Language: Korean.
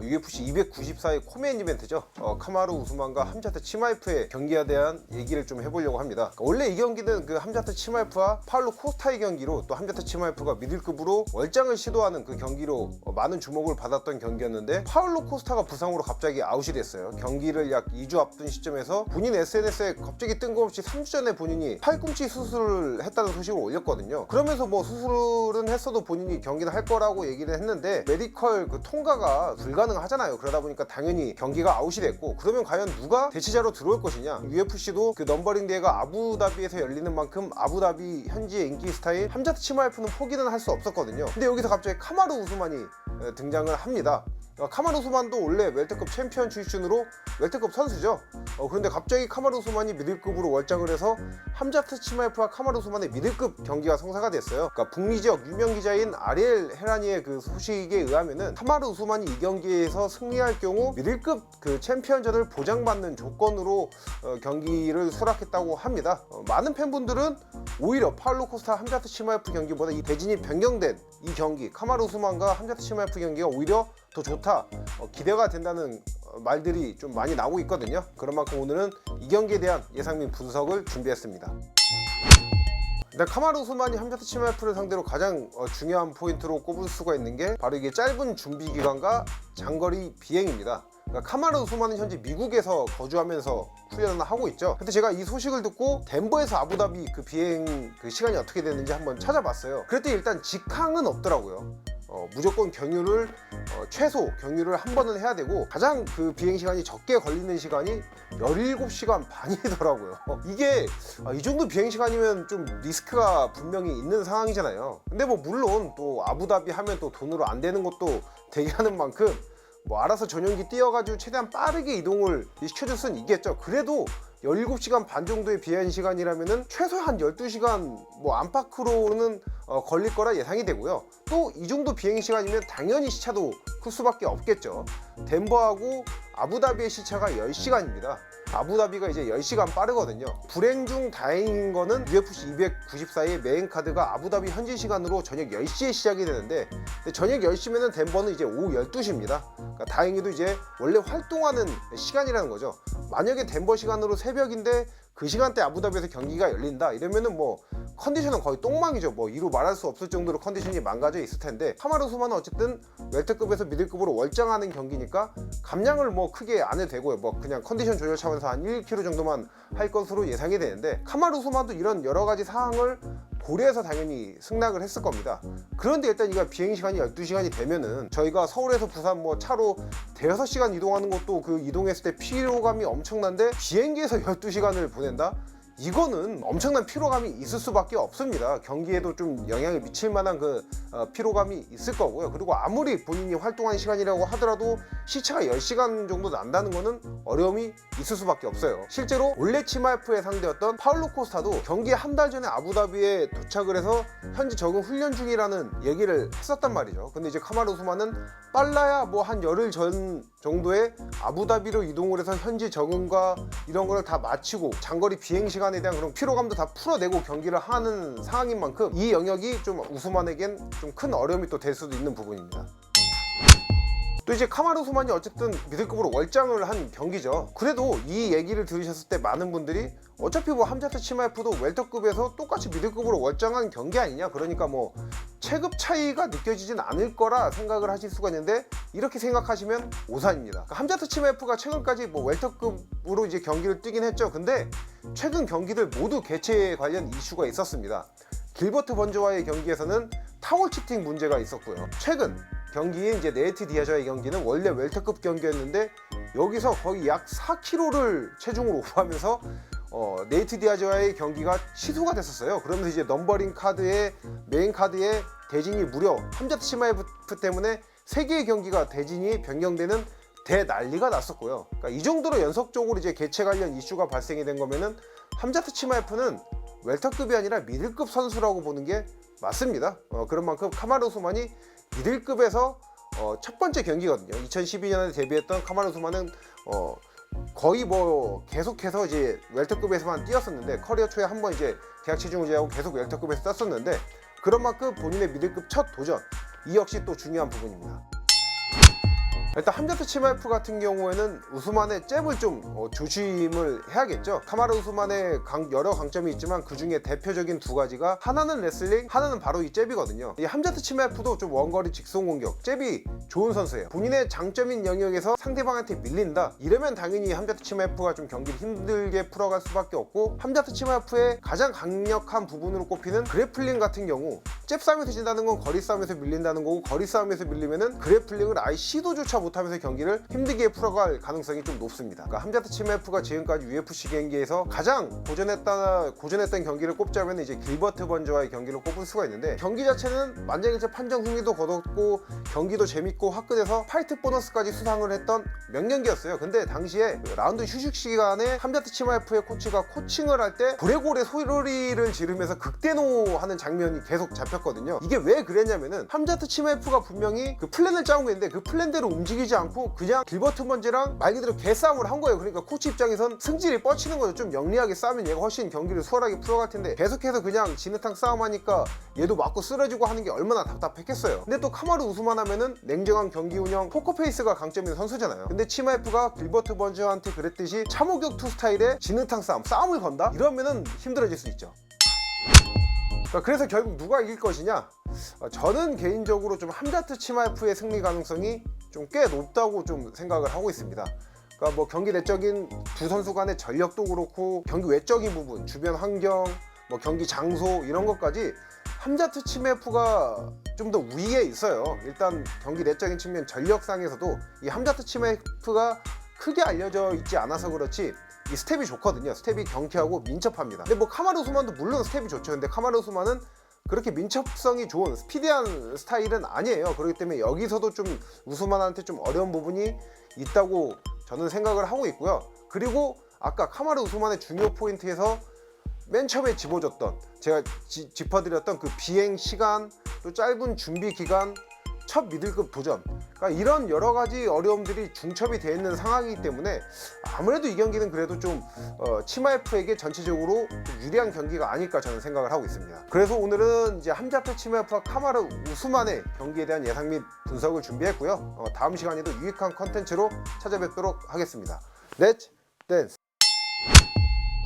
UFC 294의 코메인 이벤트죠. 카마루 우스만과 함자트 치마에프의 경기에 대한 얘기를 좀 해보려고 합니다. 원래 이 경기는 그 함자트 치마에프와 파울로 코스타의 경기로, 또 함자트 치마에프가 미들급으로 월장을 시도하는 그 경기로 많은 주목을 받았던 경기였는데, 파울로 코스타가 부상으로 갑자기 아웃이 됐어요. 경기를 약 2주 앞둔 시점에서 본인 SNS에 갑자기 뜬금없이 3주 전에 본인이 팔꿈치 수술을 했다는 소식을 올렸거든요. 그러면서 뭐 수술은 했어도 본인이 경기는 할 거라고 얘기를 했는데, 메디컬 그 통과가 불가능하잖아요. 그러다 보니까 당연히 경기가 아웃이 됐고, 그러면 과연 누가 대체자로 들어올 것이냐. UFC도 그 넘버링 대회가 아부다비에서 열리는 만큼 아부다비 현지의 인기 스타인 함자트 치마에프는 포기는 할 수 없었거든요. 근데 여기서 갑자기 카마루 우스만이 등장을 합니다. 카마루 우스만도 원래 웰터급 챔피언 출신으로 웰터급 선수죠. 그런데 갑자기 카마루 우스만이 미들급으로 월장을 해서 함자트 치마에프와 카마루 우스만의 미들급 경기가 성사가 됐어요. 그러니까 북미 지역 유명 기자인 아리엘 헤라니의 그 소식에 의하면은 카마루 우스만이 이 경기에서 승리할 경우 미들급 그 챔피언전을 보장받는 조건으로 경기를 수락했다고 합니다. 많은 팬분들은 오히려 파울로 코스타 함자트 치마에프 경기보다 이 대진이 변경된 이 경기, 카마루 우스만과 함자트 치마에프 경기가 오히려 더 좋다, 기대가 된다는 말들이 좀 많이 나오고 있거든요. 그런 만큼 오늘은 이 경기에 대한 예상 및 분석을 준비했습니다. 일단 카마루 우스만이 함자트 치마에프를 상대로 가장 중요한 포인트로 꼽을 수가 있는 게 바로 이게 짧은 준비 기간과 장거리 비행입니다. 그러니까 카마루 우스만은 현재 미국에서 거주하면서 훈련을 하고 있죠. 근데 제가 이 소식을 듣고 덴버에서 아부다비 그 비행 그 시간이 어떻게 되는지 한번 찾아봤어요. 그랬더니 일단 직항은 없더라고요. 무조건 경유를 최소 경유를 한 번은 해야 되고, 가장 그 비행시간이 적게 걸리는 시간이 17시간 반이더라고요. 이게 이 정도 비행시간이면 좀 리스크가 분명히 있는 상황이잖아요. 근데 뭐 물론 또 아부다비 하면 또 돈으로 안 되는 것도 되게 하는 만큼 뭐 알아서 전용기 띄워가지고 최대한 빠르게 이동을 시켜줄 수는 있겠죠. 그래도 17시간 반 정도의 비행 시간이라면은 최소한 12시간 뭐 안팎으로는 걸릴 거라 예상이 되고요. 또 이 정도 비행 시간이면 당연히 시차도 클 수밖에 없겠죠. 덴버하고 아부다비의 시차가 10시간입니다. 아부다비가 이제 10시간 빠르거든요. 불행 중 다행인 거는 UFC 294의 메인 카드가 아부다비 현지 시간으로 저녁 10시에 시작이 되는데, 저녁 10시면은 덴버는 이제 오후 12시입니다. 그러니까 다행히도 이제 원래 활동하는 시간이라는 거죠. 만약에 덴버 시간으로 새벽인데 그 시간대 아부다비에서 경기가 열린다 이러면은 뭐 컨디션은 거의 똥망이죠. 뭐 이루 말할 수 없을 정도로 컨디션이 망가져 있을 텐데, 카마루 우스만은 어쨌든 웰터급에서 미들급으로 월장하는 경기니까 감량을 뭐 크게 안 해도 되고요. 뭐 그냥 컨디션 조절 차원에서 한 1kg 정도만 할 것으로 예상이 되는데, 카마루 우스만도 이런 여러 가지 사항을 고려해서 당연히 승낙을 했을 겁니다. 그런데 일단 이거 비행시간이 12시간이 되면은 저희가 서울에서 부산 뭐 차로 대여섯 시간 이동하는 것도 그 이동했을 때 피로감이 엄청난데, 비행기에서 12시간을 보낸다? 이거는 엄청난 피로감이 있을 수밖에 없습니다. 경기에도 좀 영향을 미칠 만한 그 피로감이 있을 거고요. 그리고 아무리 본인이 활동한 시간이라고 하더라도 시차가 10시간 정도 난다는 거는 어려움이 있을 수밖에 없어요. 실제로 올레 치마에프의 상대였던 파울로 코스타도 경기 한 달 전에 아부다비에 도착을 해서 현지 적응 훈련 중이라는 얘기를 했었단 말이죠. 근데 이제 카마루 우스만은 빨라야 뭐 한 열흘 전 정도에 아부다비로 이동을 해서 현지 적응과 이런 거를 다 마치고 장거리 비행 시간에 대한 그런 피로감도 다 풀어내고 경기를 하는 상황인 만큼 이 영역이 좀 우스만에겐 좀 큰 어려움이 또 될 수도 있는 부분입니다. 또 이제 카마루 우스만이 어쨌든 미들급으로 월장을 한 경기죠. 그래도 이 얘기를 들으셨을 때 많은 분들이 어차피 뭐 함자트 치마에프도 웰터급에서 똑같이 미들급으로 월장한 경기 아니냐, 그러니까 뭐 체급 차이가 느껴지진 않을 거라 생각을 하실 수가 있는데, 이렇게 생각하시면 오산입니다. 그러니까 함자트 치마에프가 최근까지 뭐 웰터급으로 이제 경기를 뛰긴 했죠. 근데 최근 경기들 모두 개최 관련 이슈가 있었습니다. 길버트 번즈와의 경기에서는 타월 치팅 문제가 있었고요. 최근 경기인 이제 네이트 디아즈와의 경기는 원래 웰터급 경기였는데 여기서 거의 약 4kg를 체중으로 오버하면서 네이트 디아즈와의 경기가 취소가 됐었어요. 그러면서 이제 넘버링 카드에 메인 카드에 대진이 무려 함자트 치마에프 때문에 3개의 경기가 대진이 변경되는 대난리가 났었고요. 그러니까 이 정도로 연속적으로 이제 개최 관련 이슈가 발생이 된 거면은 함자트 치마에프는 웰터급이 아니라 미들급 선수라고 보는 게 맞습니다. 그런 만큼 카마루 우스만이 미들급에서 첫 번째 경기거든요. 2012년에 데뷔했던 카마루 우스만은 거의 뭐 계속해서 이제 웰터급에서만 뛰었었는데, 커리어 초에 한번 이제 계약 체중을 제외하고 계속 웰터급에서 뛰었었는데, 그런 만큼 본인의 미들급 첫 도전, 이 역시 또 중요한 부분입니다. 일단 함자트 치마이프 같은 경우에는 우스만의 잽을 좀 조심을 해야겠죠. 카마루 우스만의 여러 강점이 있지만 그 중에 대표적인 두 가지가 하나는 레슬링, 하나는 바로 이 잽이거든요. 이 함자트 치마이프도 좀 원거리 직송 공격, 잽이 좋은 선수예요. 본인의 장점인 영역에서 상대방한테 밀린다, 이러면 당연히 함자트 치마이프가 좀 경기를 힘들게 풀어갈 수밖에 없고, 함자트 치마이프의 가장 강력한 부분으로 꼽히는 그래플링 같은 경우, 잽 싸움에서 진다는 건 거리 싸움에서 밀린다는 거고, 거리 싸움에서 밀리면은 그래플링을 아예 시도조차 못하면서 경기를 힘들게 풀어갈 가능성이 좀 높습니다. 그러니까 함자트 치마이프가 지금까지 UFC 경기에서 가장 고전했던 경기를 꼽자면 이제 길버트 번즈와의 경기를 꼽을 수가 있는데, 경기 자체는 만장일치 판정 승리도 거뒀고 경기도 재밌고 화끈해서 파이트 보너스까지 수상을 했던 명경기였어요. 근데 당시에 라운드 휴식 시간에 함자트 치마이프의 코치가 코칭을 할 때 고래고래 소리를 지르면서 극대노하는 장면이 계속 잡혔거든요. 이게 왜 그랬냐면은 함자트 치마이프가 분명히 그 플랜을 짜온 게 있는데 그 플랜대로 움직이지 않고 그냥 길버트 번즈랑 말 그대로 개싸움을 한 거예요. 그러니까 코치 입장에선 승질이 뻗치는 거죠. 좀 영리하게 싸우면 얘가 훨씬 경기를 수월하게 풀어갈 텐데 계속해서 그냥 진흙탕 싸움하니까 얘도 맞고 쓰러지고 하는 게 얼마나 답답했겠어요. 근데 또 카마루 우스만 하면은 냉정한 경기 운영, 포커페이스가 강점인 선수잖아요. 근데 치마이프가 길버트 번즈한테 그랬듯이 참호격투 스타일의 진흙탕 싸움을 건다? 이러면은 힘들어질 수 있죠. 그래서 결국 누가 이길 것이냐? 저는 개인적으로 좀 함자트 치마이프의 승리 가능성이 좀 꽤 높다고 좀 생각을 하고 있습니다. 그러니까 뭐 경기 내적인 두 선수 간의 전력도 그렇고 경기 외적인 부분, 주변 환경, 뭐 경기 장소 이런 것까지 함자트 치마이프가 좀 더 위에 있어요. 일단 경기 내적인 측면 전력상에서도 이 함자트 치마이프가 크게 알려져 있지 않아서 그렇지 이 스텝이 좋거든요. 스텝이 경쾌하고 민첩합니다. 근데 뭐 카마루 우스만도 물론 스텝이 좋죠. 근데 카마루 우스만은 그렇게 민첩성이 좋은 스피디한 스타일은 아니에요. 그렇기 때문에 여기서도 좀 우스만한테 좀 어려운 부분이 있다고 저는 생각을 하고 있고요. 그리고 아까 카마루 우스만의 중요 포인트에서 맨 처음에 짚어줬던, 제가 짚어드렸던 그 비행 시간, 또 짧은 준비 기간, 첫 미들급 도전, 그러니까 이런 여러 가지 어려움들이 중첩이 되어 있는 상황이기 때문에 아무래도 이 경기는 그래도 좀 치마이프에게 전체적으로 좀 유리한 경기가 아닐까 저는 생각을 하고 있습니다. 그래서 오늘은 이제 함자트 치마이프와 카마루 우스만의 경기에 대한 예상 및 분석을 준비했고요. 다음 시간에도 유익한 컨텐츠로 찾아뵙도록 하겠습니다. 렛츠 댄스!